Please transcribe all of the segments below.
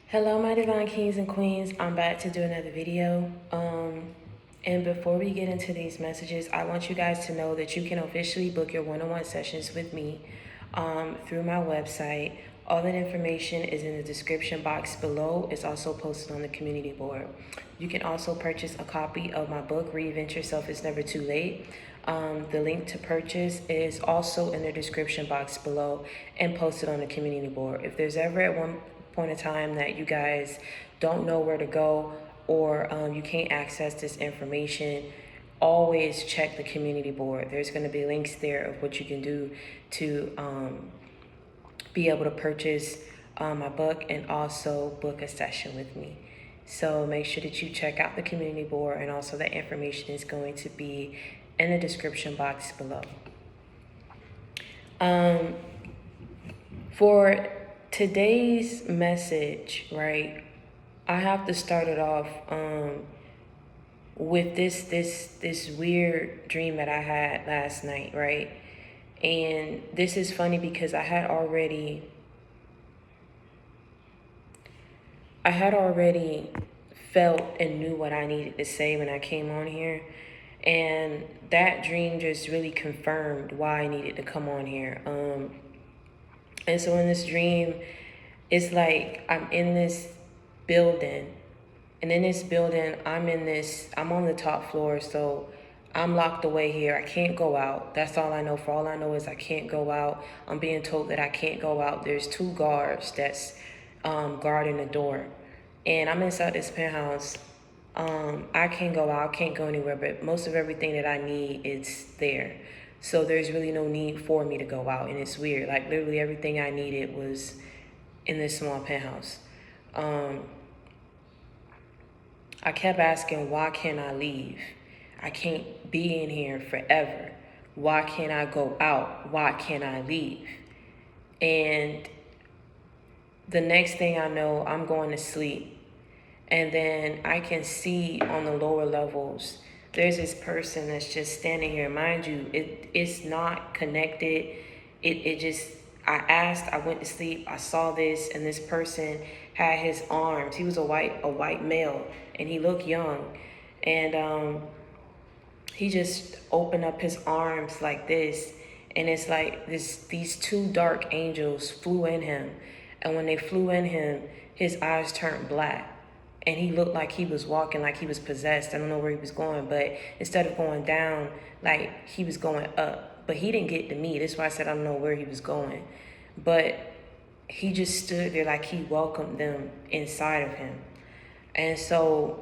Hello, my divine kings and queens. I'm back to do another video. And before we get into these messages, I want you guys to know that you can officially book your one-on-one sessions with me through my website. All that information is in the description box below. It's also posted on the community board. You can also purchase a copy of my book, Reinvent Yourself It's Never Too Late. The link to purchase is also in the description box below and posted on the community board. If there's ever at one point in time that you guys don't know where to go or you can't access this information, always check the community board. There's going to be links there of what you can do to be able to purchase my book and also book a session with me. So make sure that you check out the community board, and also that information is going to be in the description box below. For today's message, right, I have to start it off with this weird dream that I had last night, right? And this is funny because I had already felt and knew what I needed to say when I came on here. And that dream just really confirmed why I needed to come on here. And so in this dream, it's like I'm in this building. And in this building, I'm on the top floor. So I'm locked away here. I can't go out. That's all I know. For all I know is I can't go out. I'm being told that I can't go out. There's 2 guards that's guarding the door. And I'm inside this penthouse. I can't go out, I can't go anywhere, but most of everything that I need is there. So there's really no need for me to go out. And it's weird. Like literally everything I needed was in this small penthouse. I kept asking, why can't I leave? I can't be in here forever. Why can't I go out? Why can't I leave? And the next thing I know, I'm going to sleep. And then I can see on the lower levels, there's this person that's just standing here. Mind you, it's not connected. I went to sleep, I saw this, and this person had his arms. He was a white male, and he looked young. And he just opened up his arms like this, and it's like these 2 dark angels flew in him. And when they flew in him, his eyes turned black. And he looked like he was walking like he was possessed. I don't know where he was going, but instead of going down, like he was going up. But he didn't get to me. That's why I said I don't know where he was going. But he just stood there like he welcomed them inside of him. And so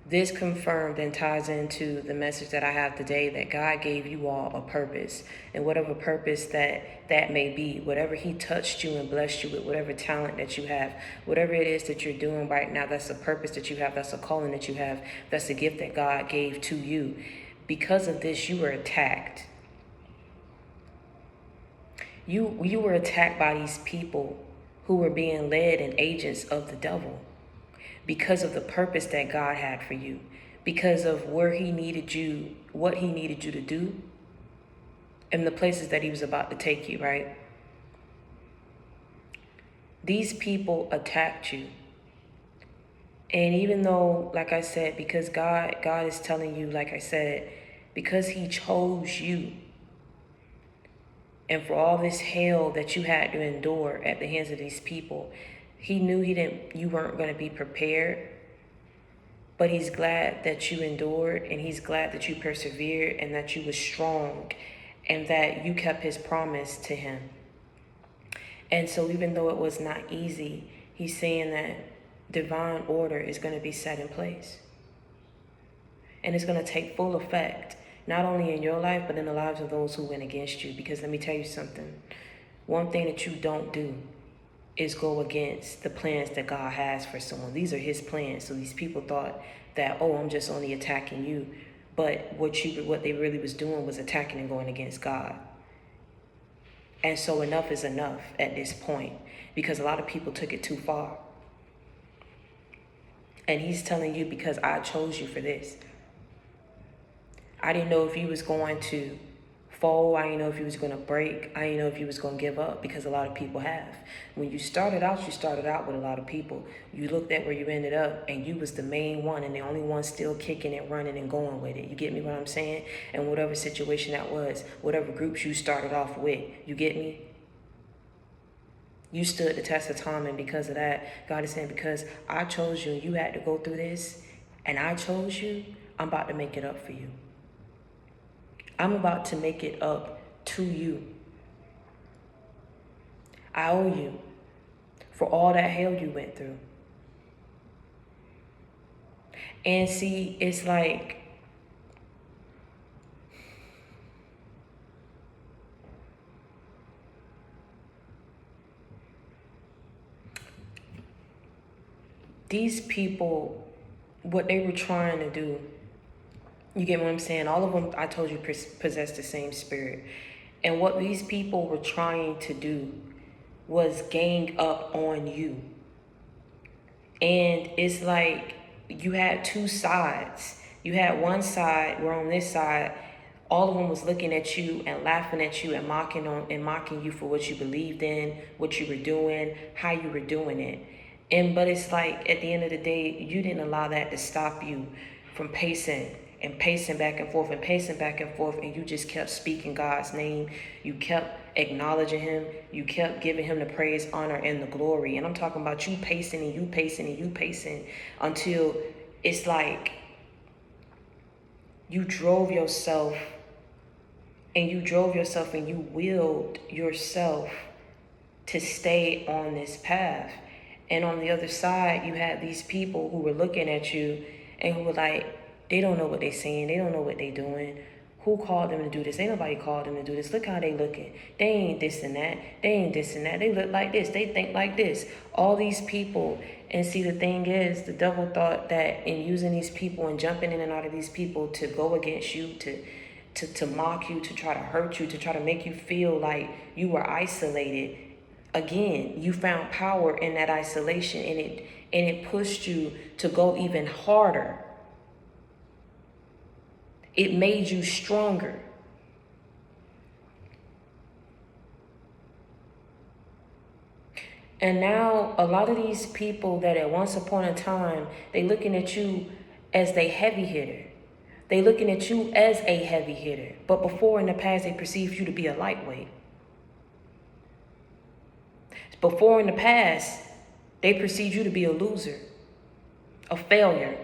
this confirmed and ties into the message that I have today, that God gave you all a purpose. And whatever purpose that may be, whatever he touched you and blessed you with, whatever talent that you have, whatever it is that you're doing right now, that's a purpose that you have, that's a calling that you have, that's a gift that God gave to you. Because of this, you were attacked. You were attacked by these people who were being led and agents of the devil, because of the purpose that God had for you, because of where he needed you, what he needed you to do, and the places that he was about to take you, right? These people attacked you. And even though, like I said, because God is telling you, like I said, because he chose you, and for all this hell that you had to endure at the hands of these people, he knew you weren't going to be prepared, but he's glad that you endured, and he's glad that you persevered, and that you were strong, and that you kept his promise to him. And so even though it was not easy, he's saying that divine order is going to be set in place. And it's going to take full effect, not only in your life, but in the lives of those who went against you. Because let me tell you something. One thing that you don't do is go against the plans that God has for someone. These are his plans. So these people thought that, oh, I'm just only attacking you. But what they really was doing was attacking and going against God. And so enough is enough at this point, because a lot of people took it too far. And he's telling you, because I chose you for this. I didn't know if you was going to fold. I didn't know if you was going to break. I didn't know if you was going to give up, because a lot of people have. When you started out with a lot of people. You looked at where you ended up, and you was the main one and the only one still kicking it, running, and going with it. You get me what I'm saying? And whatever situation that was, whatever groups you started off with, you get me? You stood the test of time, and because of that, God is saying, because I chose you and you had to go through this, and I chose you, I'm about to make it up for you. I'm about to make it up to you. I owe you for all that hell you went through. And see, it's like, these people, what they were trying to do, you get what I'm saying? All of them, I told you, possess the same spirit. And what these people were trying to do was gang up on you. And it's like you had two sides. You had one side where on this side, all of them was looking at you and laughing at you and mocking you for what you believed in, what you were doing, how you were doing it. But it's like at the end of the day, you didn't allow that to stop you from pacing back and forth and pacing back and forth, and you just kept speaking God's name. You kept acknowledging him. You kept giving him the praise, honor, and the glory. And I'm talking about you pacing and you pacing and you pacing until it's like you drove yourself and you willed yourself to stay on this path. And on the other side, you had these people who were looking at you and who were like, they don't know what they're saying. They don't know what they're doing. Who called them to do this? Ain't nobody called them to do this. Look how they looking. They ain't this and that. They ain't this and that. They look like this. They think like this. All these people. And see, the thing is, the devil thought that in using these people and jumping in and out of these people to go against you, to mock you, to try to hurt you, to try to make you feel like you were isolated. Again, you found power in that isolation, and it pushed you to go even harder. It made you stronger. And now a lot of these people that at once upon a time, they looking at you as they heavy hitter. They looking at you as a heavy hitter. But before in the past, they perceived you to be a lightweight. Before in the past, they perceived you to be a loser, a failure.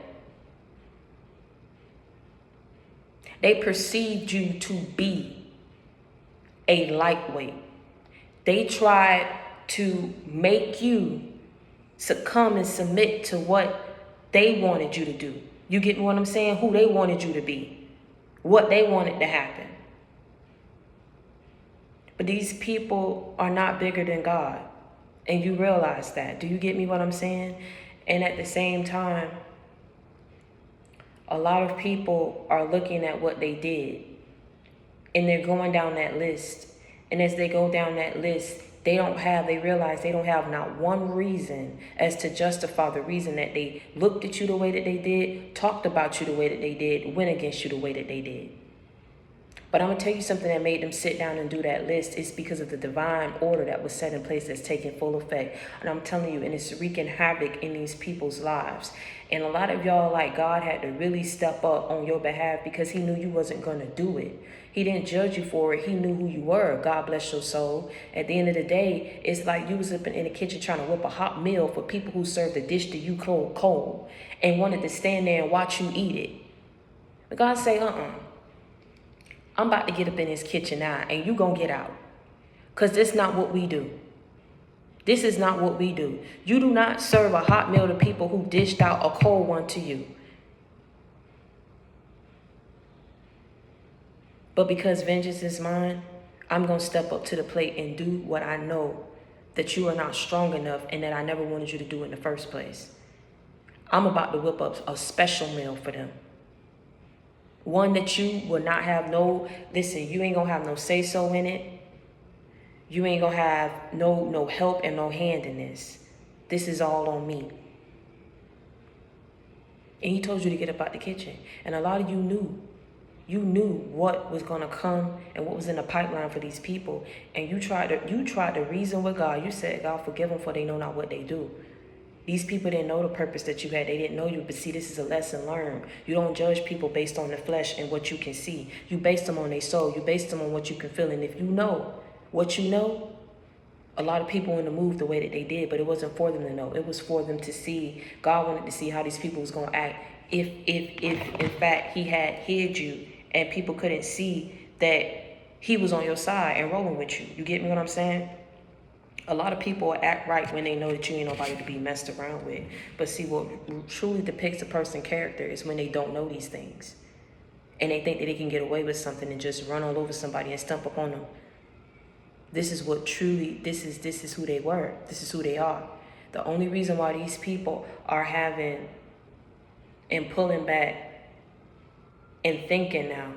They perceived you to be a lightweight. They tried to make you succumb and submit to what they wanted you to do. You get what I'm saying? Who they wanted you to be. What they wanted to happen. But these people are not bigger than God. And you realize that. Do you get me what I'm saying? And at the same time, a lot of people are looking at what they did, and they're going down that list. And as they go down that list, they realize they don't have not one reason as to justify the reason that they looked at you the way that they did, talked about you the way that they did, went against you the way that they did. But I'm going to tell you something that made them sit down and do that list. It's because of the divine order that was set in place that's taking full effect. And I'm telling you, and it's wreaking havoc in these people's lives. And a lot of y'all, like, God had to really step up on your behalf because he knew you wasn't going to do it. He didn't judge you for it. He knew who you were. God bless your soul. At the end of the day, it's like you was up in the kitchen trying to whip a hot meal for people who served the dish to you cold and wanted to stand there and watch you eat it. But God say, I'm about to get up in this kitchen now, and you gonna get out. Because this is not what we do. This is not what we do. You do not serve a hot meal to people who dished out a cold one to you. But because vengeance is mine, I'm going to step up to the plate and do what I know that you are not strong enough and that I never wanted you to do in the first place. I'm about to whip up a special meal for them. One that you will not have listen, you ain't going to have no say-so in it. You ain't going to have no help and no hand in this. This is all on me. And he told you to get up out the kitchen. And a lot of you knew. You knew what was going to come and what was in the pipeline for these people. And you tried to reason with God. You said, God, forgive them, for they know not what they do. These people didn't know the purpose that you had. They didn't know you. But see, this is a lesson learned. You don't judge people based on the flesh and what you can see. You base them on their soul. You base them on what you can feel. And if you know what you know, a lot of people wouldn't have moved the way that they did, but it wasn't for them to know. It was for them to see. God wanted to see how these people was going to act if in fact he had hid you and people couldn't see that he was on your side and rolling with you. You get me what I'm saying? A lot of people act right when they know that you ain't nobody to be messed around with. But see, what truly depicts a person's character is when they don't know these things. And they think that they can get away with something and just run all over somebody and stump upon them. This is what truly, this is who they were. This is who they are. The only reason why these people are having and pulling back and thinking now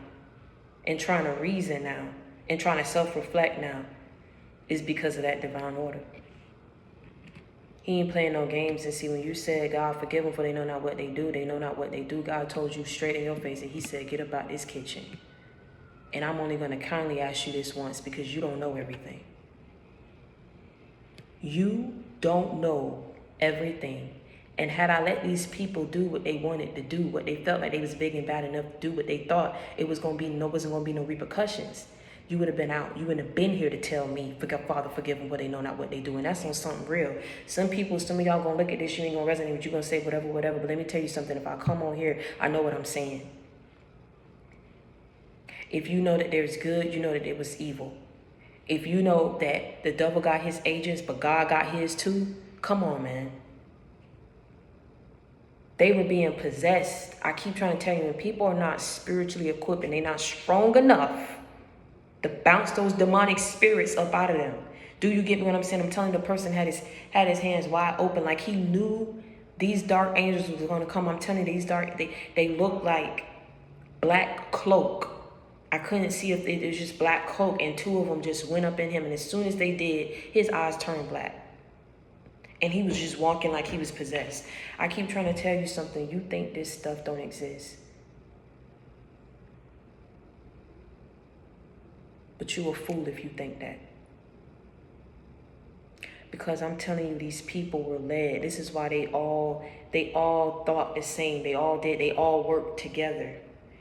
and trying to reason now and trying to self-reflect now is because of that divine order. He ain't playing no games. And see, when you said, God, forgive them, for they know not what they do. They know not what they do. God told you straight in your face, and he said, get up out this kitchen. And I'm only going to kindly ask you this once, because you don't know everything. You don't know everything. And had I let these people do what they wanted to do, what they felt like they was big and bad enough to do, what they thought it was going to be, wasn't going to be no repercussions, you would have been out. You wouldn't have been here to tell me, Father, forgive them, for they know not what they do. And that's on something real. Some of y'all going to look at this, you ain't going to resonate with you, going to say whatever. But let me tell you something. If I come on here, I know what I'm saying. If you know that there's good, you know that there was evil. If you know that the devil got his agents, but God got his too, come on, man. They were being possessed. I keep trying to tell you, when people are not spiritually equipped and they're not strong enough to bounce those demonic spirits up out of them. Do you get me what I'm saying? I'm telling you, the person had his hands wide open, like he knew these dark angels was going to come. I'm telling you, these dark, they look like black cloak. I couldn't see if it was just black cloak, and two of them just went up in him. And as soon as they did, his eyes turned black. And he was just walking like he was possessed. I keep trying to tell you something. You think this stuff don't exist. But you a fool if you think that. Because I'm telling you, these people were led. This is why they all thought the same. They all worked together.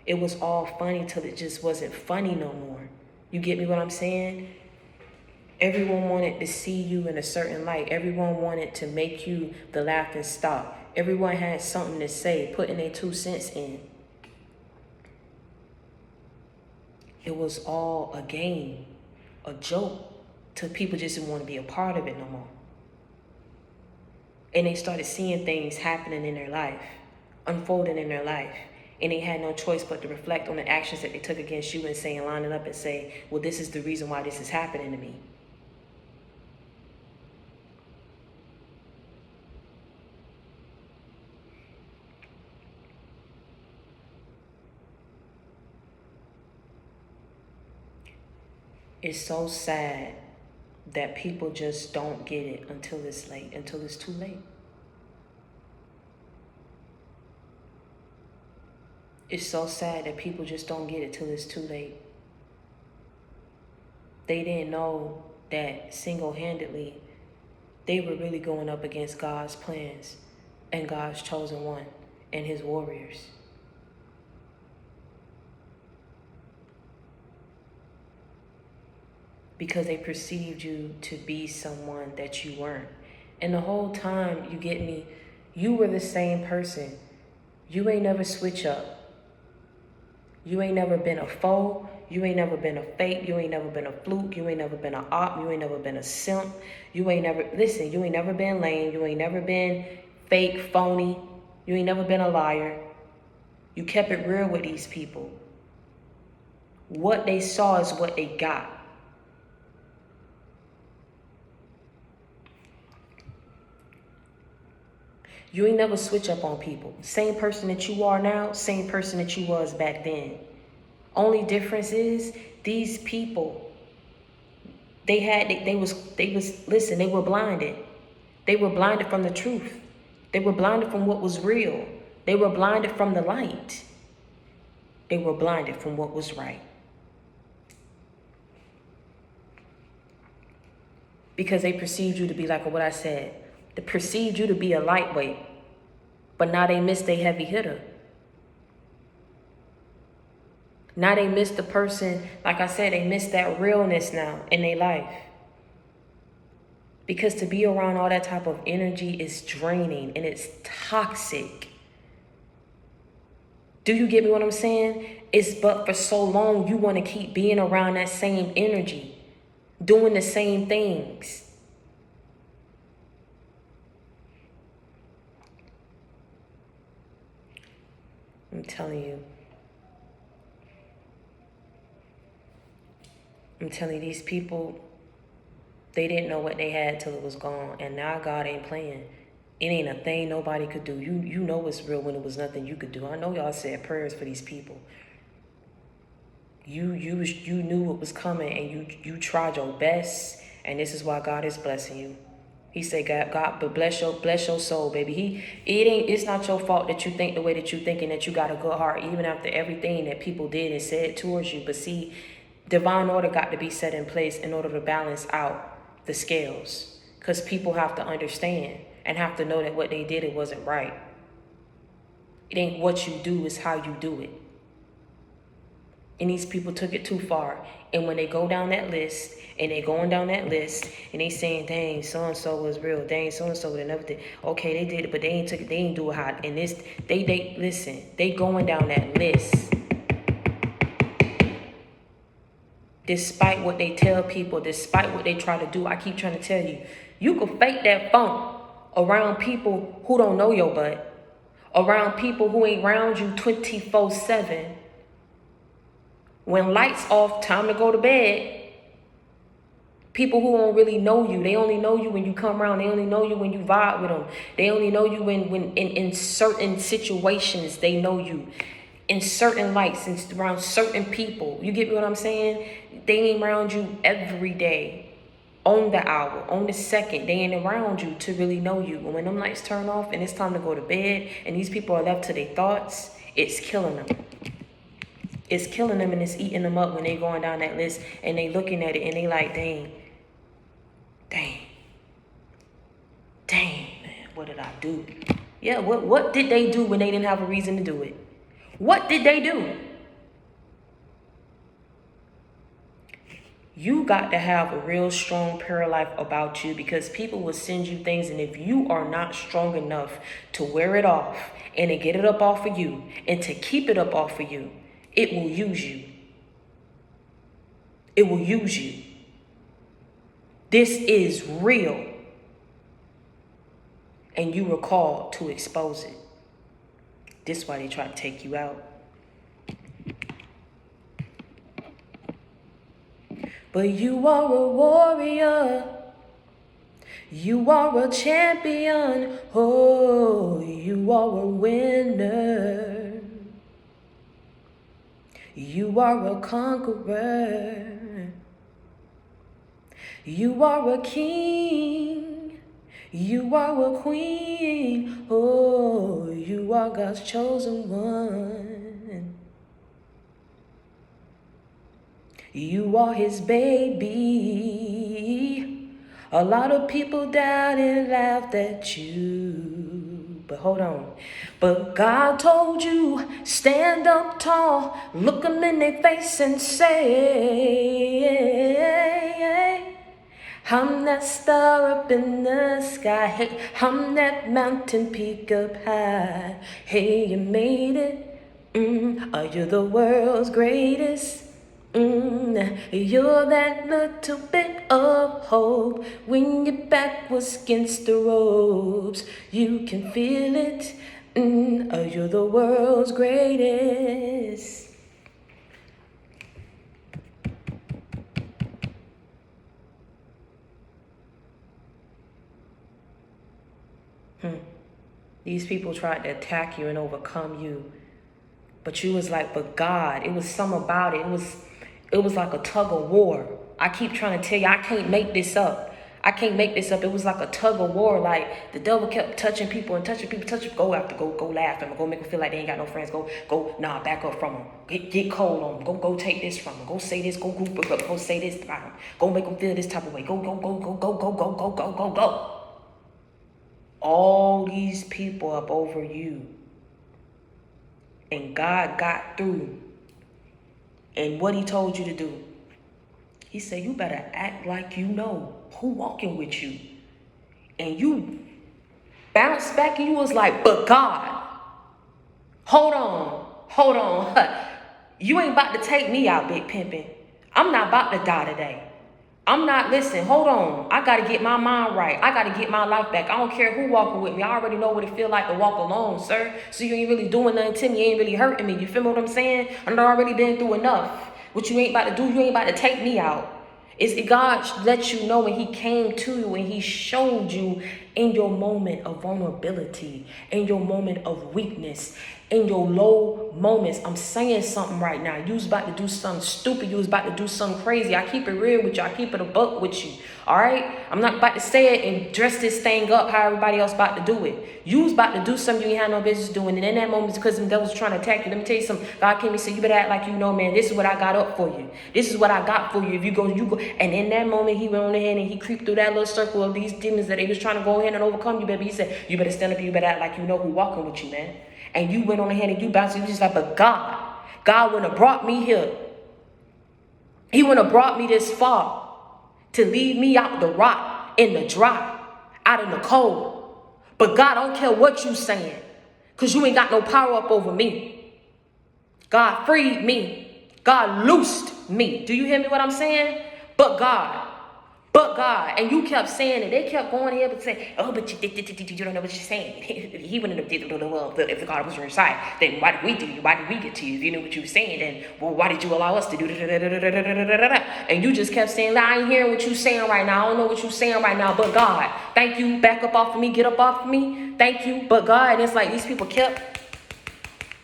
It was all funny till it just wasn't funny no more. You get me what I'm saying? Everyone wanted to see you in a certain light. Everyone wanted to make you the laughing stock. Everyone had something to say, putting their 2 cents in. It was all a game, a joke, till people just didn't want to be a part of it no more. And they started seeing things happening in their life, unfolding in their life. And they had no choice but to reflect on the actions that they took against you and saying, lining up and say, well, this is the reason why this is happening to me. It's so sad that people just don't get it until it's late, until it's too late. It's so sad that people just don't get it till it's too late. They didn't know that single-handedly they were really going up against God's plans and God's chosen one and his warriors. Because they perceived you to be someone that you weren't. And the whole time, you get me, you were the same person. You ain't never switch up. You ain't never been a foe. You ain't never been a fake. You ain't never been a fluke. You ain't never been an op. You ain't never been a simp. You ain't never been lame. You ain't never been fake, phony. You ain't never been a liar. You kept it real with these people. What they saw is what they got. You ain't never switch up on people. Same person that you are now, same person that you was back then. Only difference is these people, they were blinded. They were blinded from the truth. They were blinded from what was real. They were blinded from the light. They were blinded from what was right. Because they perceived you to be like what I said. They perceived you to be a lightweight. But now they missed a heavy hitter. Now they missed the person, like I said, they missed that realness now in their life. Because to be around all that type of energy is draining and it's toxic. Do you get me what I'm saying? It's but for so long you want to keep being around that same energy, doing the same things. I'm telling you, these people, they didn't know what they had till it was gone. And now God ain't playing. It ain't a thing nobody could do. You know it's real when it was nothing you could do. I know y'all said prayers for these people. You knew what was coming and you tried your best, and this is why God is blessing you. He said, God, but bless your soul, baby. It's not your fault that you think the way that you think and that you got a good heart, even after everything that people did and said towards you. But see, divine order got to be set in place in order to balance out the scales, because people have to understand and have to know that what they did, it wasn't right. It ain't what you do, it's how you do it. And these people took it too far. And when they go down that list, and they going down that list, and they saying, dang, so-and-so was real, dang, so-and-so would have never did. Okay, they did it, but they ain't do it hot. And this, listen, they going down that list. Despite what they tell people, despite what they try to do, I keep trying to tell you, you can fake that funk around people who don't know your butt, around people who ain't around you 24/7. When lights off, time to go to bed. People who don't really know you, they only know you when you come around. They only know you when you vibe with them. They only know you when in certain situations, they know you. In certain lights, and around certain people. You get what I'm saying? They ain't around you every day. On the hour, on the second, they ain't around you to really know you. And when them lights turn off and it's time to go to bed and these people are left to their thoughts, it's killing them. It's killing them and it's eating them up when they going down that list and they looking at it and they like, dang, man, what did I do? Yeah, what did they do when they didn't have a reason to do it? What did they do? You got to have a real strong prayer life about you, because people will send you things, and if you are not strong enough to wear it off and to get it up off of you and to keep it up off of you, it will use you. It will use you. This is real. And you were called to expose it. This is why they try to take you out. But you are a warrior. You are a champion. Oh, you are a winner. You are a conqueror. You are a king. You are a queen. Oh, you are God's chosen one. You are his baby. A lot of people doubted and laughed at you. But hold on. But God told you, stand up tall, look them in their face and say, I'm that star up in the sky. Hey, I'm that mountain peak up high. Hey, you made it. Are you the world's greatest? You're that little bit of hope when your back was against the ropes. You can feel it. You're the world's greatest. These people tried to attack you and overcome you. But you was like, but God, it was something about it. It was like a tug of war. I keep trying to tell you, I can't make this up. I can't make this up. It was like a tug of war. Like the devil kept touching people and touching people, go after, go laugh at them, go make them feel like they ain't got no friends. Go, back up from them. Get cold on them. Go take this from them. Go say this. Go group up. Go say this about them. Go make them feel this type of way. Go. All these people up over you, and God got through. And what he told you to do, he said, you better act like you know who walking with you. And you bounced back and you was like, but God, hold on. You ain't about to take me out, Big Pimpin'. I'm not about to die today. Listen, hold on. I got to get my mind right. I got to get my life back. I don't care who walking with me. I already know what it feel like to walk alone, sir. So you ain't really doing nothing to me. You ain't really hurting me. You feel what I'm saying? I've already been through enough. What you ain't about to do, you ain't about to take me out. God let you know when he came to you and he showed you in your moment of vulnerability, in your moment of weakness, in your low moments. I'm saying something right now. You was about to do something stupid. You was about to do something crazy. I keep it real with you. I keep it a buck with you. All right? I'm not about to say it and dress this thing up how everybody else about to do it. You was about to do something you ain't had no business doing. And in that moment, because the devil's trying to attack you, let me tell you something. God came and said, you better act like you know, man. This is what I got up for you. This is what I got for you. If you go. And in that moment, he went on ahead and he creeped through that little circle of these demons that they was trying to go ahead and overcome you, baby. He said, you better stand up. You better act like you know who walking with you, man. And you went on ahead and you bounced. You was just like, but God wouldn't have brought me here. He wouldn't have brought me this far to leave me out the rot, in the dry, out in the cold. But God, I don't care what you saying, because you ain't got no power up over me. God freed me. God loosed me. Do you hear me what I'm saying? But God. And you kept saying it. They kept going here and saying, oh, but you don't know what you're saying. He wouldn't have did it. Well, if the God was on your side, then why did we do you? Why did we get to you? If you knew what you were saying, then well, why did you allow us to do it? And you just kept saying, I ain't hearing what you're saying right now. I don't know what you're saying right now, but God. Thank you. Back up off of me. Get up off of me. Thank you. But God. And it's like these people kept,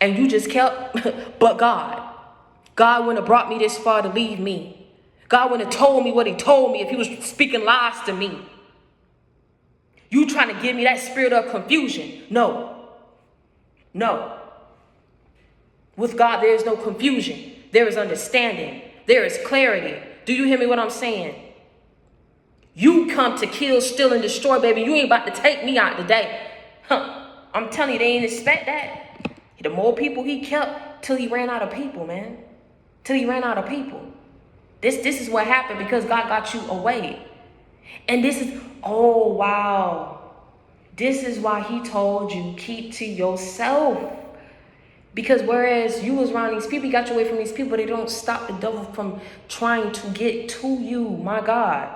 and you just kept, but God. God wouldn't have brought me this far to leave me. God wouldn't have told me what he told me if he was speaking lies to me. You trying to give me that spirit of confusion. No. With God, there is no confusion. There is understanding. There is clarity. Do you hear me what I'm saying? You come to kill, steal, and destroy, baby. You ain't about to take me out today. I'm telling you, they ain't expect that. The more people he kept till he ran out of people, man. Till he ran out of people. This is what happened because God got you away. And this is, oh, wow. This is why he told you, keep to yourself. Because whereas you was around these people, he got you away from these people, they don't stop the devil from trying to get to you, my God.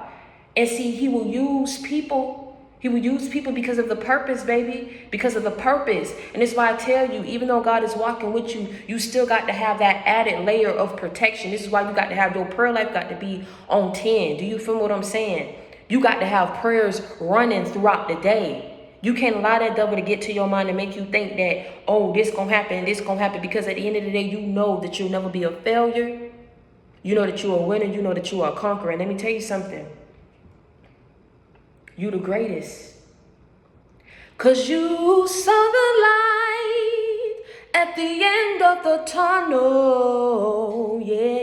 And see, he will use people. He will use people because of the purpose, baby. Because of the purpose. And it's why I tell you, even though God is walking with you, you still got to have that added layer of protection. This is why you got to have your prayer life got to be on 10. Do you feel what I'm saying? You got to have prayers running throughout the day. You can't allow that devil to get to your mind and make you think that, oh, this gonna happen, this gonna happen. Because at the end of the day, you know that you'll never be a failure. You know that you're a winner. You know that you are a conqueror. And let me tell you something. You the greatest. Cause you saw the light at the end of the tunnel. Yeah.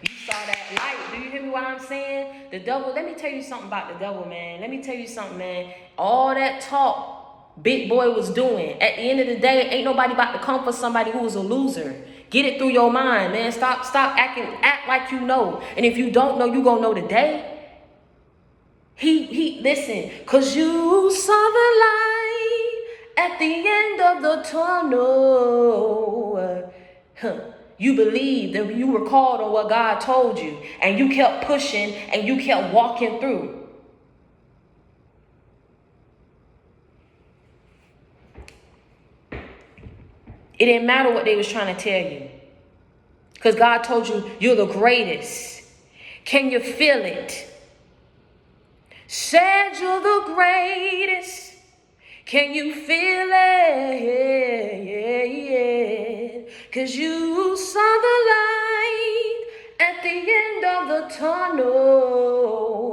You saw that light. Do you hear me what I'm saying? The devil, let me tell you something about the devil, man. Let me tell you something, man. All that talk Big Boy was doing, at the end of the day, ain't nobody about to come for somebody who was a loser. Get it through your mind, man. Stop act like you know. And if you don't know, you gonna know today. Listen, cause you saw the light at the end of the tunnel. You believed and you were called on what God told you, and you kept pushing and you kept walking through. It didn't matter what they was trying to tell you, because God told you you're the greatest. Can you feel it? Said you're the greatest. Can you feel it? Cause you saw the light at the end of the tunnel.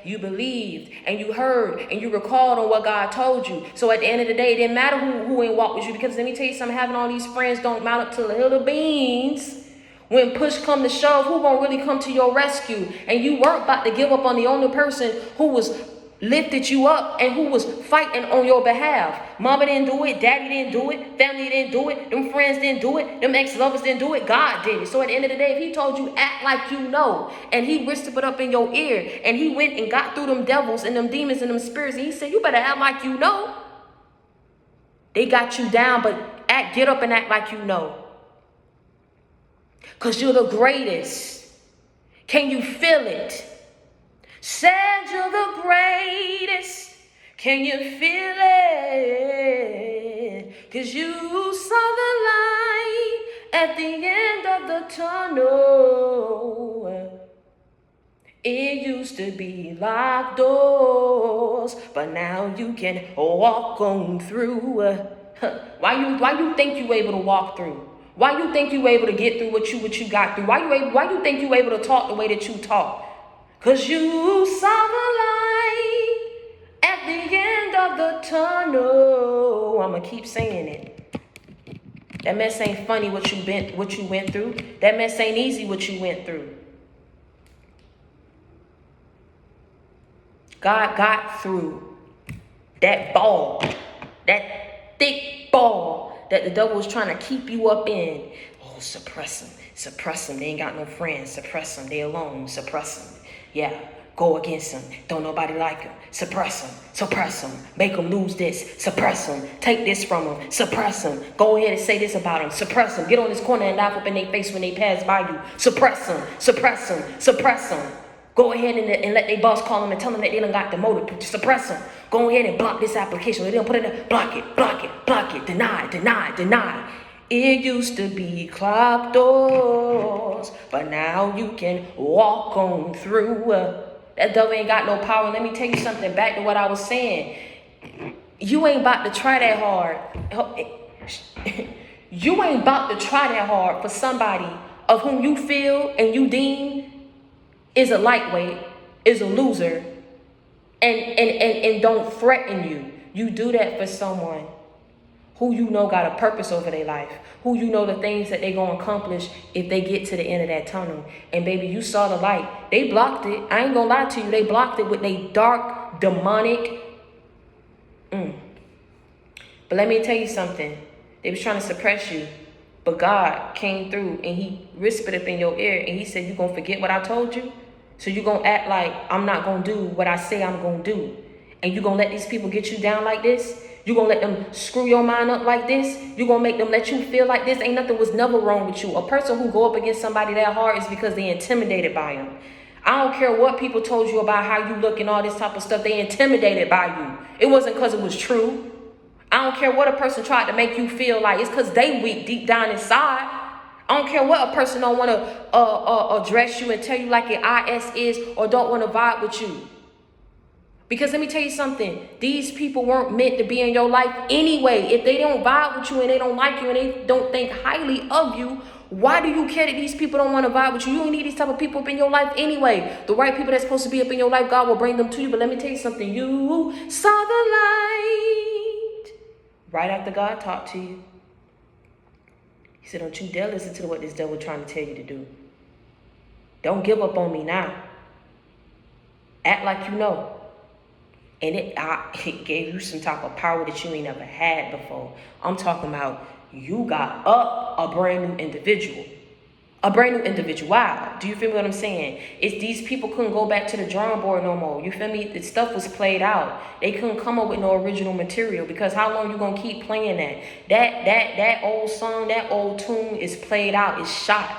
You believed and you heard and you recalled on what God told you. So at the end of the day, it didn't matter who ain't walk with you, because let me tell you something, having all these friends don't mount up to the hill of beans. When push come to shove, who gonna really come to your rescue? And you weren't about to give up on the only person who was lifted you up and who was fighting on your behalf. Mama didn't do it, daddy didn't do it, family didn't do it, them friends didn't do it, them ex-lovers didn't do it, God did it. So at the end of the day, if he told you act like you know, and he whispered up in your ear, and he went and got through them devils and them demons and them spirits, and he said, you better act like you know. They got you down, but get up and act like you know. Because you're the greatest. Can you feel it? Said you're the greatest. Can you feel it? Because you saw the light at the end of the tunnel. It used to be locked doors, but now you can walk on through. Why you think you able to walk through? Why you think you able to get through what you got through? Why you think you able to talk the way that you talk? Cause you saw the light at the end of the tunnel. I'ma keep saying it. That mess ain't funny what you went through. That mess ain't easy what you went through. God got through that ball, that thick ball that the devil was trying to keep you up in. Oh, suppress them. They ain't got no friends. Suppress them. They alone. Suppress them. Yeah, go against them. Don't nobody like them. Suppress them. Make them lose this. Suppress them. Take this from them. Suppress them. Go ahead and say this about them. Suppress them. Get on this corner and laugh up in their face when they pass by you. Suppress them. Go ahead and let their boss call them and tell them that they done got demoted. Suppress them. Go ahead and block this application. They don't put it in there. Block it. Deny. It used to be clocked doors, but now you can walk on through. That devil ain't got no power. Let me tell you something, back to what I was saying. You ain't about to try that hard. You ain't about to try that hard for somebody of whom you feel and you deem is a lightweight, is a loser, and don't threaten you. You do that for someone who you know got a purpose over their life, who you know the things that they gonna accomplish if they get to the end of that tunnel. And baby, you saw the light. They blocked it. I ain't gonna lie to you. They blocked it with their dark, demonic. But let me tell you something. They was trying to suppress you, but God came through and he whispered up in your ear and he said, you gonna forget what I told you? So you gonna act like I'm not gonna do what I say I'm gonna do? And you gonna let these people get you down like this? You gonna let them screw your mind up like this? You gonna make them let you feel like this? Ain't nothing was never wrong with you. A person who go up against somebody that hard is because they intimidated by them. I don't care what people told you about how you look and all this type of stuff. They intimidated by you. It wasn't because it was true. I don't care what a person tried to make you feel like. It's because they weak deep down inside. I don't care what a person don't want to address you and tell you like your IS is, or don't want to vibe with you. Because let me tell you something, these people weren't meant to be in your life anyway. If they don't vibe with you and they don't like you and they don't think highly of you, why do you care that these people don't want to vibe with you? You don't need these type of people up in your life anyway. The right people that's supposed to be up in your life, God will bring them to you. But let me tell you something, you saw the light right after God talked to you. He said, don't you dare listen to what this devil trying to tell you to do. Don't give up on me now. Act like you know. And it gave you some type of power that you ain't never had before. I'm talking about you got up a brand new individual. A brand new individual. Wow. Do you feel what I'm saying? It's these people couldn't go back to the drawing board no more. You feel me? The stuff was played out. They couldn't come up with no original material because how long you gonna keep playing that? That old song, that old tune is played out. It's shot.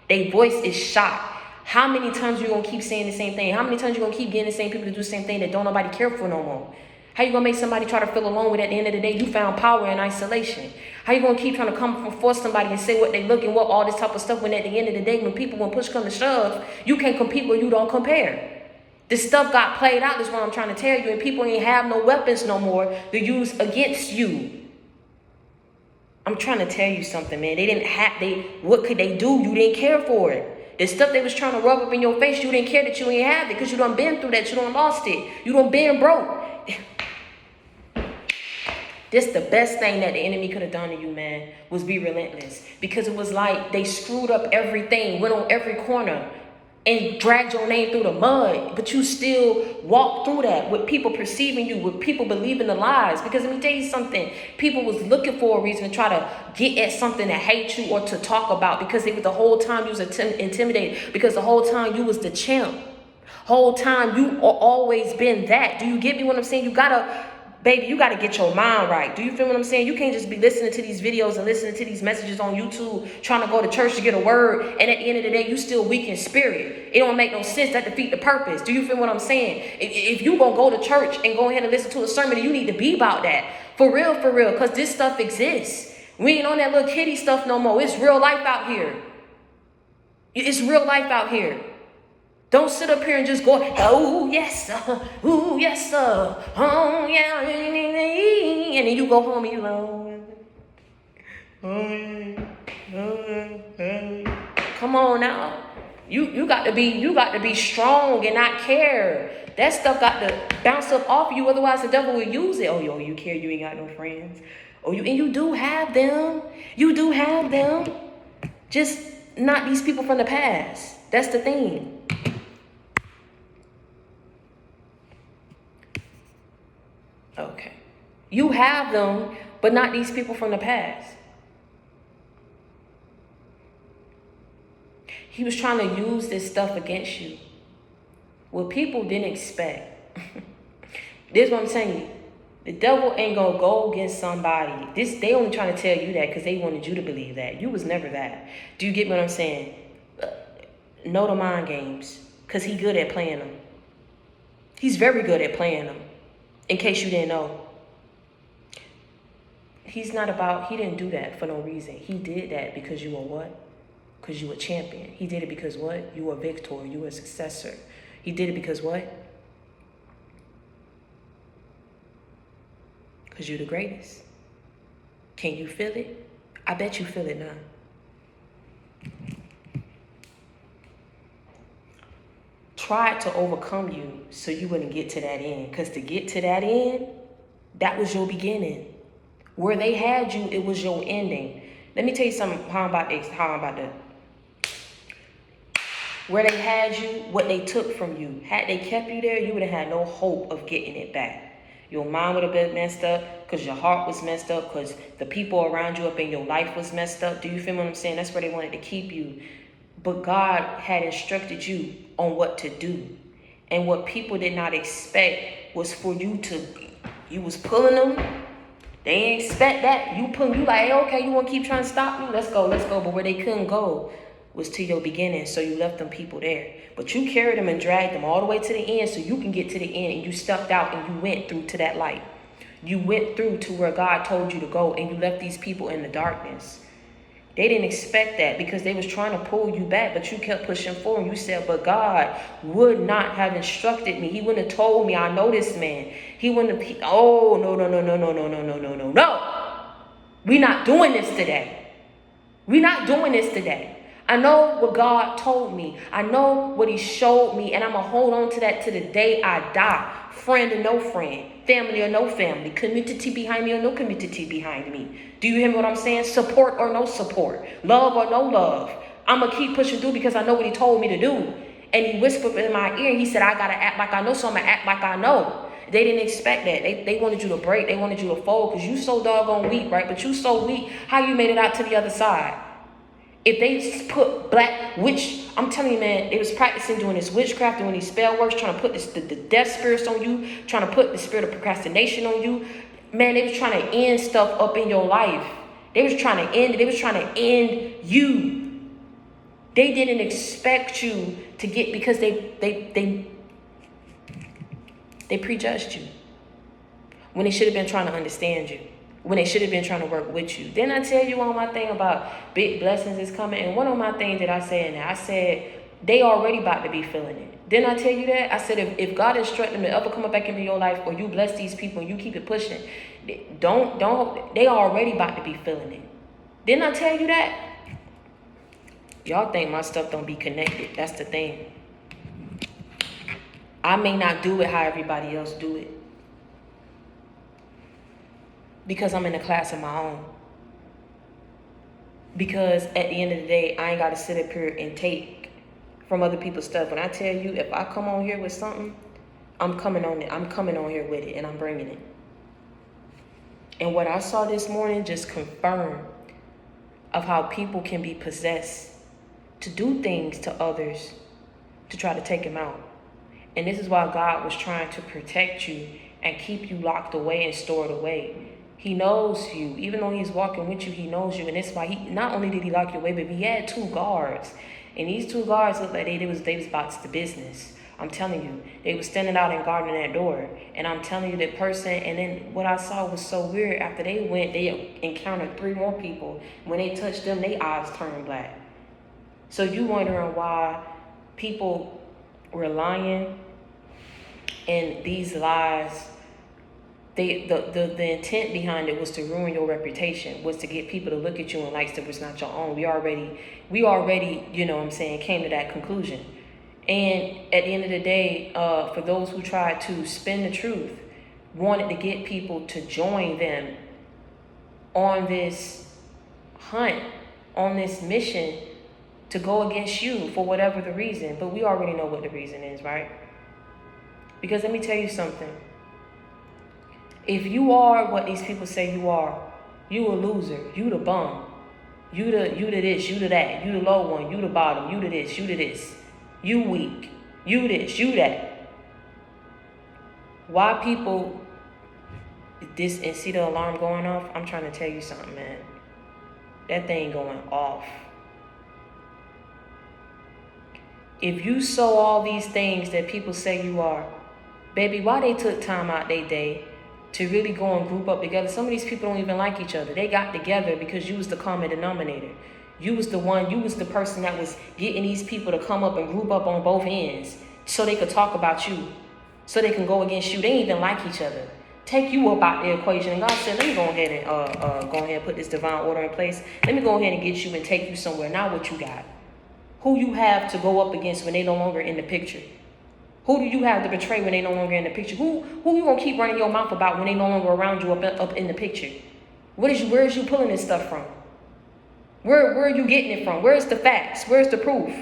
Their voice is shot. How many times you gonna keep saying the same thing? How many times you gonna keep getting the same people to do the same thing that don't nobody care for no more? How you gonna make somebody try to feel alone when at the end of the day you found power in isolation? How you gonna keep trying to come and force somebody and say what they look and what all this type of stuff when at the end of the day when push come to shove, you can't compete where you don't compare? This stuff got played out is what I'm trying to tell you, and people ain't have no weapons no more to use against you. I'm trying to tell you something, man. What could they do? You didn't care for it. The stuff they was trying to rub up in your face, you didn't care that you ain't have it because you done been through that. You done lost it. You done been broke. This the best thing that the enemy could have done to you, man, was be relentless. Because it was like they screwed up everything, went on every corner, and dragged your name through the mud. But you still walked through that with people perceiving you, with people believing the lies. Because let me tell you something, people was looking for a reason to try to get at something to hate you or to talk about. Because they were the whole time you was intimidated. Because the whole time you was the champ. Whole time you always been that. Do you get me what I'm saying? You gotta... Baby, you got to get your mind right. Do you feel what I'm saying? You can't just be listening to these videos and listening to these messages on YouTube, trying to go to church to get a word, and at the end of the day, you still weak in spirit. It don't make no sense. That defeat the purpose. Do you feel what I'm saying? If you going to go to church and go ahead and listen to a sermon, you need to be about that. For real, because this stuff exists. We ain't on that little kiddie stuff no more. It's real life out here. It's real life out here. Don't sit up here and just go, oh, yes, sir. Oh, yes, sir. Oh, yeah. And then you go home and you come on now. You got to be strong and not care. That stuff got to bounce up off you. Otherwise, the devil will use it. Oh, yo, you care. You ain't got no friends. Oh, you do have them. You do have them. Just not these people from the past. That's the thing. Okay. You have them, but not these people from the past. He was trying to use this stuff against you. What people didn't expect. This is what I'm saying. The devil ain't gonna go against somebody. They only trying to tell you that because they wanted you to believe that. You was never that. Do you get what I'm saying? Know the mind games. Because he's good at playing them. He's very good at playing them. In case you didn't know. He didn't do that for no reason. He did that because you were what? Because you were a champion. He did it because what? You were a victor. You were a successor. He did it because what? Because you're the greatest. Can you feel it? I bet you feel it now. Tried to overcome you so you wouldn't get to that end. Because to get to that end, that was your beginning. Where they had you, it was your ending. Let me tell you something how I'm about to. Where they had you, what they took from you. Had they kept you there, you would have had no hope of getting it back. Your mind would have been messed up because your heart was messed up because the people around you up in your life was messed up. Do you feel what I'm saying? That's where they wanted to keep you. But God had instructed you on what to do. And what people did not expect was for you was pulling them. They ain't expect that. You like, hey, okay, you want to keep trying to stop me? Let's go. But where they couldn't go was to your beginning. So you left them people there. But you carried them and dragged them all the way to the end so you can get to the end. And you stepped out and you went through to that light. You went through to where God told you to go. And you left these people in the darkness. They didn't expect that because they was trying to pull you back, but you kept pushing forward. You said, but God would not have instructed me. He wouldn't have told me, I know this man. He wouldn't have, no. We're not doing this today. We're not doing this today. I know what God told me. I know what he showed me, and I'm going to hold on to that to the day I die. Friend or no friend, family or no family, community behind me or no community behind me. Do you hear what I'm saying? Support or no support, love or no love. I'm going to keep pushing through because I know what he told me to do. And he whispered in my ear, he said, I got to act like I know, so I'm going to act like I know. They didn't expect that. They wanted you to break. They wanted you to fold because you so doggone weak, right? But you so weak, how you made it out to the other side? If they put black witch, I'm telling you, man, they was practicing doing this witchcraft, doing these spell works, trying to put the death spirits on you, trying to put the spirit of procrastination on you. Man, they was trying to end stuff up in your life. They was trying to end you. They didn't expect you to get, because they prejudged you. When they should have been trying to understand you. When they should have been trying to work with you. Didn't I tell you on my thing about big blessings is coming? And one of my things that I said in there, I said, they already about to be feeling it. Didn't I tell you that? I said, if God instructed them to ever come back into your life, or you bless these people and you keep it pushing, they already about to be feeling it. Didn't I tell you that? Y'all think my stuff don't be connected. That's the thing. I may not do it how everybody else do it, because I'm in a class of my own. Because at the end of the day, I ain't got to sit up here and take from other people's stuff. When I tell you, if I come on here with something, I'm coming on it. I'm coming on here with it, and I'm bringing it. And what I saw this morning just confirmed of how people can be possessed to do things to others to try to take them out. And this is why God was trying to protect you and keep you locked away and stored away. He knows you. Even though he's walking with you, he knows you. And that's why he not only did he lock you away, but he had 2 guards. And these 2 guards looked like they was about the business. I'm telling you, they was standing out and guarding that door. And I'm telling you, that person, and then what I saw was so weird. After they went, they encountered 3 more people. When they touched them, their eyes turned black. So you wondering why people were lying, and these lies, the intent behind it was to ruin your reputation, was to get people to look at you in lights that was not your own. We already, you know what I'm saying, came to that conclusion. And at the end of the day, for those who tried to spin the truth, wanted to get people to join them on this hunt, on this mission to go against you for whatever the reason. But we already know what the reason is, right? Because let me tell you something. If you are what these people say you are, you a loser, you the bum, you the this, you the that, you the low one, you the bottom, you the this, you the this, you weak, you this, you that. Why people this and see the alarm going off? I'm trying to tell you something, man. That thing going off. If you sow all these things that people say you are, baby, why they took time out their day to really go and group up together? Some of these people don't even like each other. They got together because you was the common denominator. You was the person that was getting these people to come up and group up on both ends so they could talk about you, so they can go against you. They ain't even like each other. Take you up out the equation. And God said, let me go ahead and put this divine order in place. Let me go ahead and get you and take you somewhere. Now what you got? Who you have to go up against when they no longer in the picture? Who do you have to betray when they no longer in the picture? Who you gonna keep running your mouth about when they no longer around you up in the picture? Where is you pulling this stuff from? Where are you getting it from? Where's the facts? Where's the proof?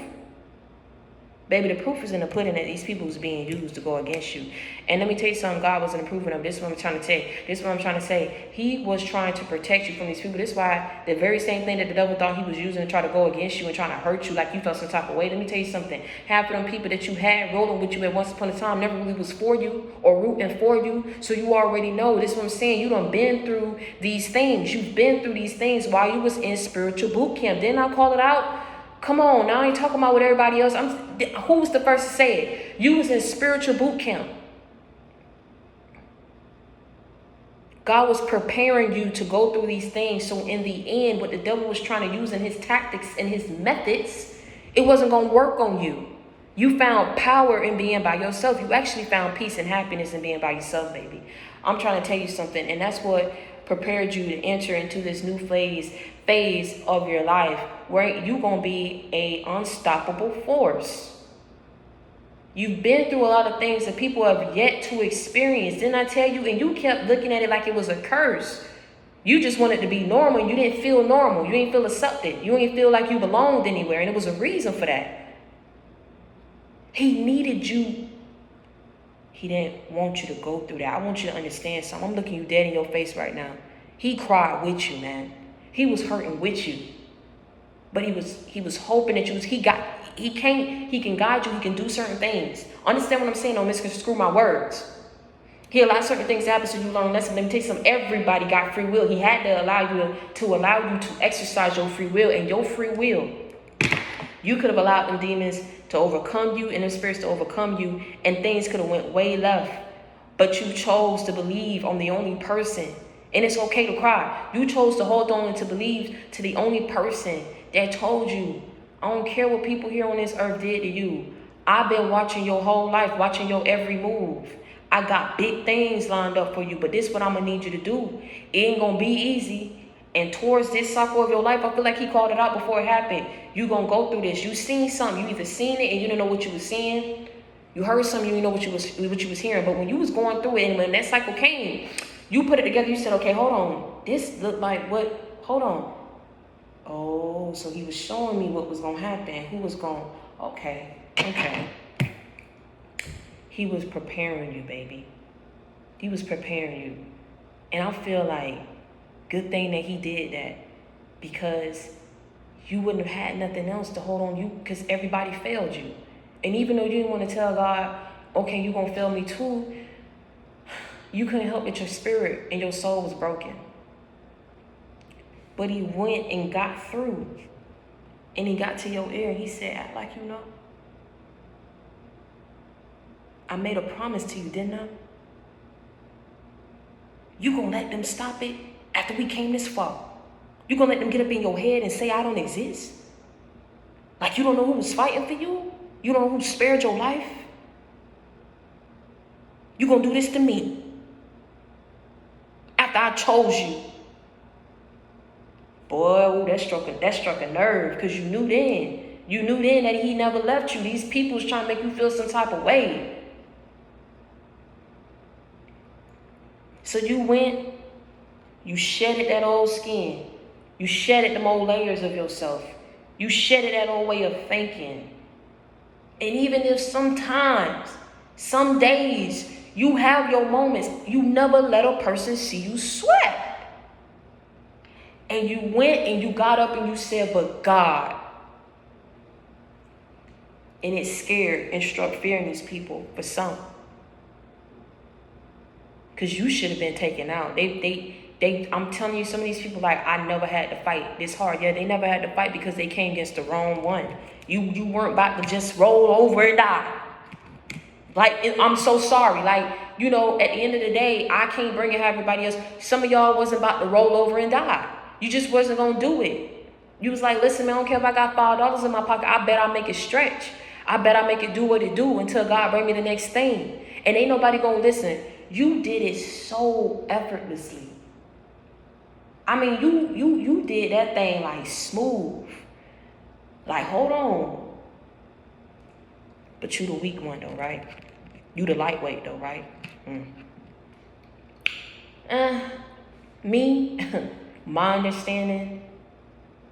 Baby, the proof is in the pudding that these people is being used to go against you. And let me tell you something, God wasn't approving of. This is what I'm trying to tell you. This is what I'm trying to say. He was trying to protect you from these people. This is why the very same thing that the devil thought he was using to try to go against you and trying to hurt you like you felt some type of way. Let me tell you something. Half of them people that you had rolling with you at once upon a time never really was for you or rooting for you. So you already know. This is what I'm saying. You done been through these things. You've been through these things while you was in spiritual boot camp. Didn't I call it out? Come on, now I ain't talking about what everybody else. Who was the first to say it? You was in spiritual boot camp. God was preparing you to go through these things. So in the end, what the devil was trying to use in his tactics and his methods, it wasn't going to work on you. You found power in being by yourself. You actually found peace and happiness in being by yourself, baby. I'm trying to tell you something. And that's what prepared you to enter into this new phase of your life where you're going to be a unstoppable force. You've been through a lot of things that people have yet to experience. Didn't I tell you? And you kept looking at it like it was a curse. You just wanted to be normal. You didn't feel normal. You didn't feel accepted. You didn't feel like you belonged anywhere. And there was a reason for that. He needed you. He didn't want you to go through that. I want you to understand something. I'm looking you dead in your face right now. He cried with you, man. He was hurting with you. But he was hoping that he can guide you, he can do certain things. Understand what I'm saying? Don't misconstrue my words. He allowed certain things to happen so you learn a lesson. Let me tell you something. Everybody got free will. He had to allow you to exercise your free will. And your free will, you could have allowed them demons to overcome you and them spirits to overcome you, and things could have went way left. But you chose to believe on the only person. And it's okay to cry. You chose to hold on and to believe to the only person that told you, I don't care what people here on this earth did to you. I've been watching your whole life, watching your every move. I got big things lined up for you, but this is what I'm going to need you to do. It ain't going to be easy. And towards this cycle of your life, I feel like he called it out before it happened. You gonna go through this. You seen something. You either seen it and you didn't know what you was seeing. You heard something, you didn't know what you was hearing. But when you was going through it and when that cycle came, you put it together. You said, okay, hold on. This looked like what? Hold on. Oh, so he was showing me what was gonna happen. Who was going? Okay. He was preparing you, baby. He was preparing you. And I feel like good thing that he did that, because you wouldn't have had nothing else to hold on you, because everybody failed you. And even though you didn't want to tell God, okay, you're going to fail me too, you couldn't help it. Your spirit and your soul was broken. But he went and got through. And he got to your ear and he said, act like you know. I made a promise to you, didn't I? You gonna let them stop it after we came this far? You gonna let them get up in your head and say I don't exist? Like you don't know who was fighting for you? You don't know who spared your life? You gonna do this to me after I chose you? Boy, ooh, that struck a nerve, because you knew then that he never left you. These people was trying to make you feel some type of way. So you went, you shedded that old skin. You shedded them old layers of yourself. You shedded that old way of thinking. And even if sometimes, some days, you have your moments, you never let a person see you sweat. And you went and you got up and you said, but God. And it scared and struck fear in these people for some. Because you should have been taken out. I'm telling you, some of these people, like, I never had to fight this hard. Yeah, they never had to fight because they came against the wrong one. You weren't about to just roll over and die. Like, I'm so sorry. Like, you know, at the end of the day, I can't bring it how everybody else. Some of y'all wasn't about to roll over and die. You just wasn't going to do it. You was like, listen, man, I don't care if I got $5 in my pocket. I bet I'll make it stretch. I bet I'll make it do what it do until God bring me the next thing. And ain't nobody going to listen. You did it so effortlessly. I mean, you did that thing like smooth. Like, hold on. But you the weak one though, right? You the lightweight though, right? Me, my understanding,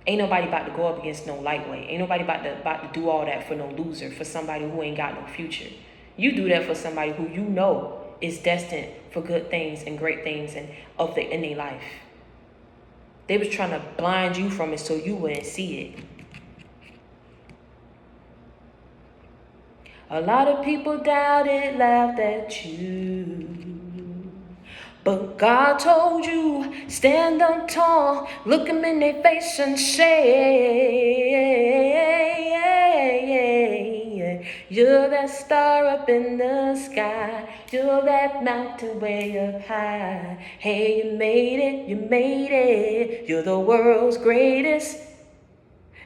ain't nobody about to go up against no lightweight. Ain't nobody about to do all that for no loser, for somebody who ain't got no future. You do that for somebody who you know is destined for good things and great things and in their life. They was trying to blind you from it so you wouldn't see it. A lot of people doubted, laughed at you. But God told you, stand up tall, look them in their face and say, you're that star up in the sky, you're that mountain way up high. Hey, you made it, you're the world's greatest,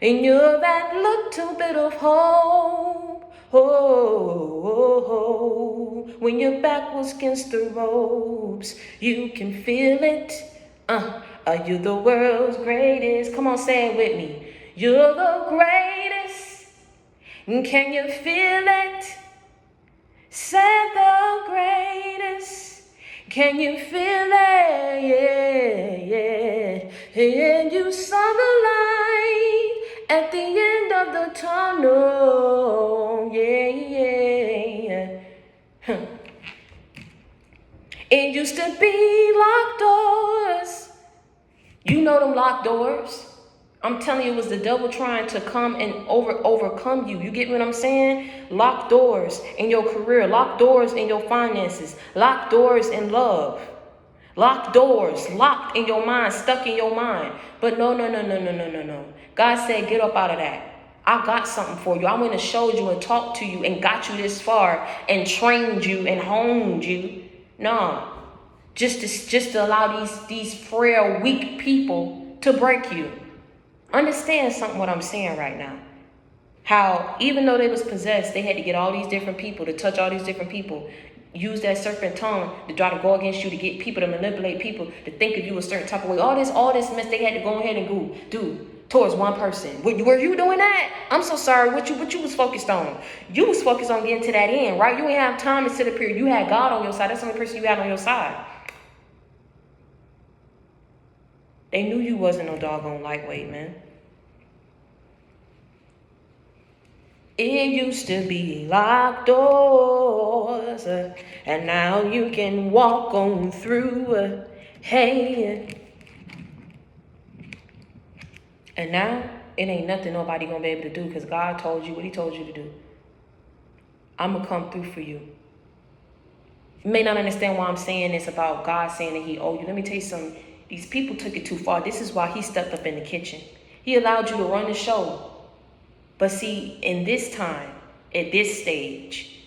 and you're that little bit of hope. Oh, when your back was against the ropes, you can feel it. You're the world's greatest. Come on, say it with me. You're the greatest. Can you feel it? Say the greatest. Can you feel it? Yeah. And you saw the light at the end of the tunnel. Yeah. It used to be locked doors. You know them locked doors. I'm telling you, it was the devil trying to come and overcome you. You get what I'm saying? Locked doors in your career. Locked doors in your finances. Locked doors in love. Locked doors. Locked in your mind. Stuck in your mind. But no. God said, get up out of that. I got something for you. I went and showed you and talked to you and got you this far and trained you and honed you. No. Just to allow these frail, weak people to break you. Understand something what I'm saying right now. How even though they was possessed, they had to get all these different people to touch all these different people. use that serpent tongue to try to go against you, to get people, to manipulate people, to think of you a certain type of way. All this mess they had to go ahead and do towards one person. Were you doing that? I'm so sorry. What you was focused on? You was focused on getting to that end, right? You ain't have time to sit up here. You had God on your side. That's the only person you had on your side. They knew you wasn't no doggone lightweight, man. It used to be locked doors, and now you can walk on through. Hey. And now, it ain't nothing nobody gonna be able to do, because God told you what he told you to do. I'm gonna come through for you. You may not understand why I'm saying this about God saying that he owed you. Let me tell you something. These people took it too far. This is why he stepped up in the kitchen. He allowed you to run the show. But see, in this time, at this stage,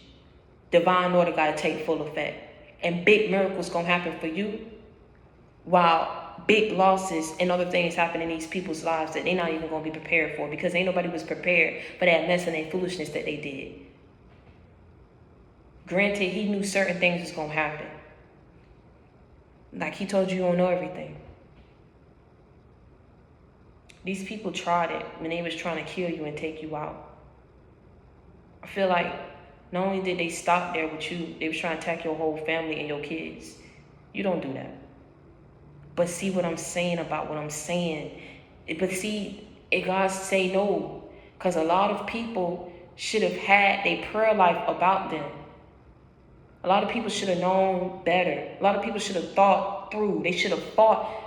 divine order got to take full effect. And big miracles going to happen for you, while big losses and other things happen in these people's lives that they're not even going to be prepared for, because ain't nobody was prepared for that mess and that foolishness that they did. Granted, he knew certain things was going to happen. Like he told you don't know everything. These people tried it when they was trying to kill you and take you out. I feel like not only did they stop there with you, they was trying to attack your whole family and your kids. You don't do that. But see what I'm saying about what I'm saying. But see, God say no. Because a lot of people should have had their prayer life about them. A lot of people should have known better. A lot of people should have thought through. They should have fought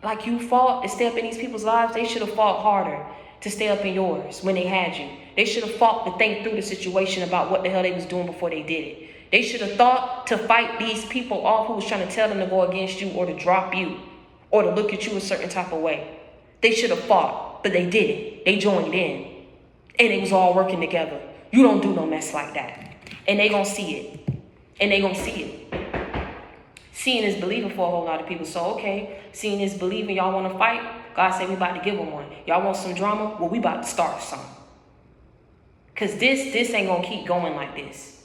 like you fought to stay up in these people's lives. They should have fought harder to stay up in yours when they had you. They should have fought to think through the situation about what the hell they was doing before they did it. They should have thought to fight these people off who was trying to tell them to go against you or to drop you or to look at you a certain type of way. They should have fought, but they didn't. They joined in. And it was all working together. You don't do no mess like that. And they gonna see it. And they gonna see it. Seeing is believing for a whole lot of people. So, okay, seeing is believing. Y'all want to fight? God said we about to give them one. Y'all want some drama? Well, we about to start some. Because this ain't going to keep going like this.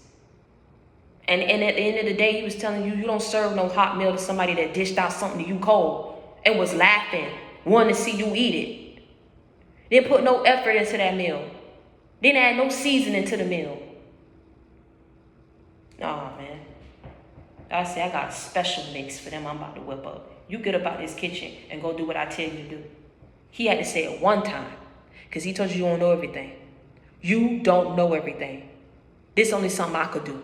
And at the end of the day, he was telling you, you don't serve no hot meal to somebody that dished out something to you cold and was laughing, wanting to see you eat it. Didn't put no effort into that meal. Didn't add no seasoning to the meal. Oh, man. I say, I got a special mix for them I'm about to whip up. You get up out this kitchen and go do what I tell you to do. He had to say it one time, because he told you don't know everything. You don't know everything. This is only something I could do.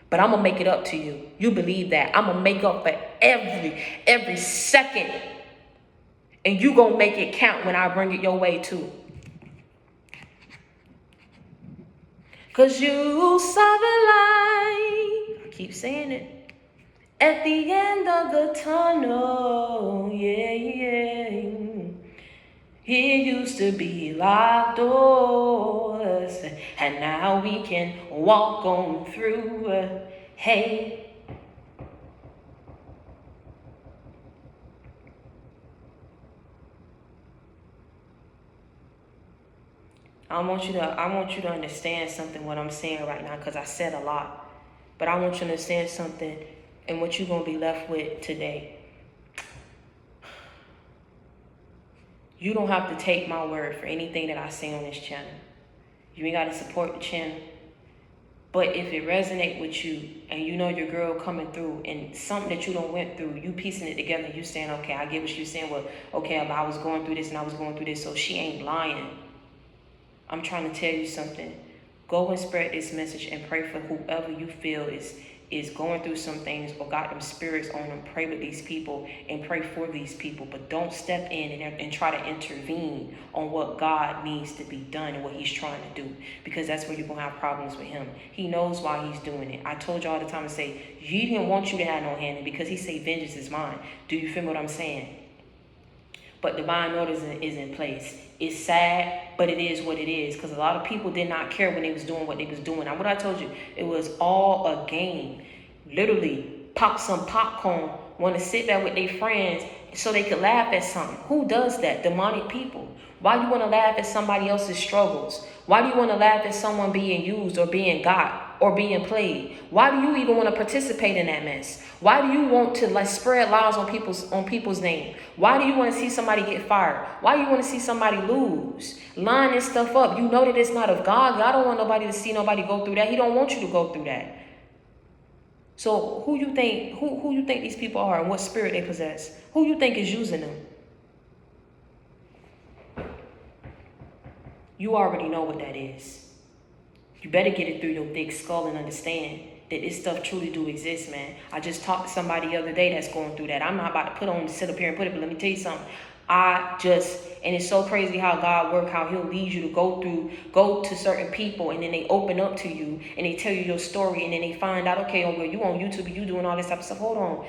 But I'm going to make it up to you. You believe that. I'm going to make up for every second. And you going to make it count when I bring it your way too. Because you saw the light. I keep saying it. At the end of the tunnel, yeah. It used to be locked doors, and now we can walk on through. Hey. I want you to understand something, what I'm saying right now, because I said a lot. But I want you to understand something and what you're going to be left with today. You don't have to take my word for anything that I say on this channel. You ain't got to support the channel. But if it resonates with you and you know your girl coming through and something that you done went through, you piecing it together and you saying, okay, I get what you're saying. Well, okay, I was going through this and I was going through this, so she ain't lying. I'm trying to tell you something. Go and spread this message and pray for whoever you feel is going through some things or got them spirits on them. Pray with these people and pray for these people. But don't step in and try to intervene on what God needs to be done and what he's trying to do. Because that's where you're going to have problems with him. He knows why he's doing it. I told you all the time to say, he didn't want you to have no hand in, because he say vengeance is mine. Do you feel what I'm saying? But divine order is in place. It's sad, but it is what it is. Because a lot of people did not care when they was doing what they was doing. Now, what I told you, it was all a game. Literally, pop some popcorn, want to sit there with their friends so they could laugh at something. Who does that? Demonic people. Why do you want to laugh at somebody else's struggles? Why do you want to laugh at someone being used or being got? or being played? Why do you even want to participate in that mess? Why do you want to like spread lies on people's name? Why do you want to see somebody get fired? Why do you want to see somebody lose? Lining stuff up. You know that it's not of God. God don't want nobody to see nobody go through that. He don't want you to go through that. So who you think these people are and what spirit they possess? Who you think is using them? You already know what that is. You better get it through your thick skull and understand that this stuff truly do exist, man. I just talked to somebody the other day that's going through that. I'm not about to sit up here and put it, but let me tell you something. And it's so crazy how God works, how he'll lead you to go to certain people, and then they open up to you and they tell you your story, and then they find out, okay, oh, well, you on YouTube, you doing all this type of stuff. Hold on.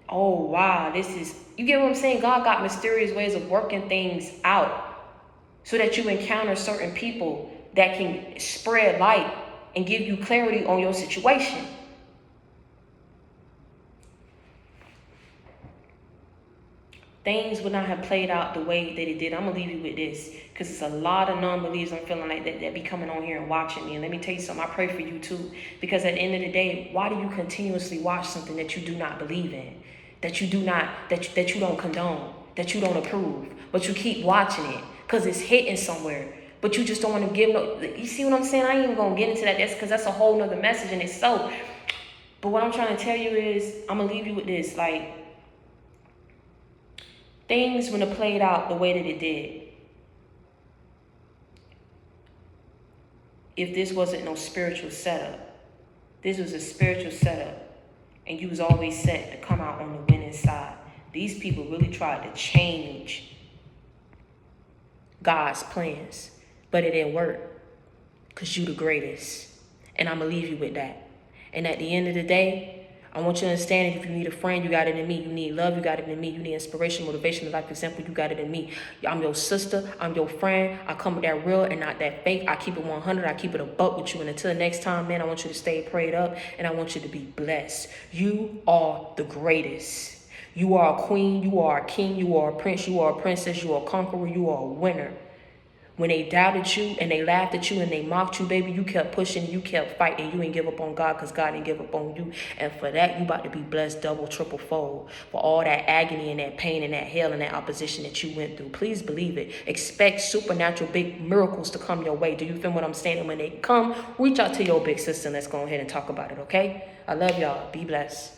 Oh, wow, you get what I'm saying? God got mysterious ways of working things out so that you encounter certain people that can spread light and give you clarity on your situation. Things would not have played out the way that it did. I'm going to leave you with this, because it's a lot of non-believers I'm feeling like that be coming on here and watching me. And let me tell you something, I pray for you too. Because at the end of the day, why do you continuously watch something that you do not believe in? That you don't condone, that you don't approve, but you keep watching it because it's hitting somewhere. But you just don't want to give you see what I'm saying? I ain't even going to get into that. That's because that's a whole nother message in itself. But what I'm trying to tell you is, I'm going to leave you with this. Like, things when it played out the way that it did, if this wasn't no spiritual setup, this was a spiritual setup, and you was always set to come out on the winning side. These people really tried to change God's plans, but it didn't work, because you the greatest. And I'm going to leave you with that. And at the end of the day, I want you to understand that if you need a friend, you got it in me. You need love, you got it in me. You need inspiration, motivation, life example, you got it in me. I'm your sister, I'm your friend. I come with that real and not that fake. I keep it 100, I keep it a buck with you. And until next time, man, I want you to stay prayed up, and I want you to be blessed. You are the greatest. You are a queen, you are a king, you are a prince, you are a princess, you are a conqueror, you are a winner. When they doubted you and they laughed at you and they mocked you, baby, you kept pushing, you kept fighting. You ain't give up on God, because God didn't give up on you. And for that, you about to be blessed double, triple fold. For all that agony and that pain and that hell and that opposition that you went through. Please believe it. Expect supernatural big miracles to come your way. Do you feel what I'm saying? And when they come, reach out to your big sister and let's go ahead and talk about it, okay? I love y'all. Be blessed.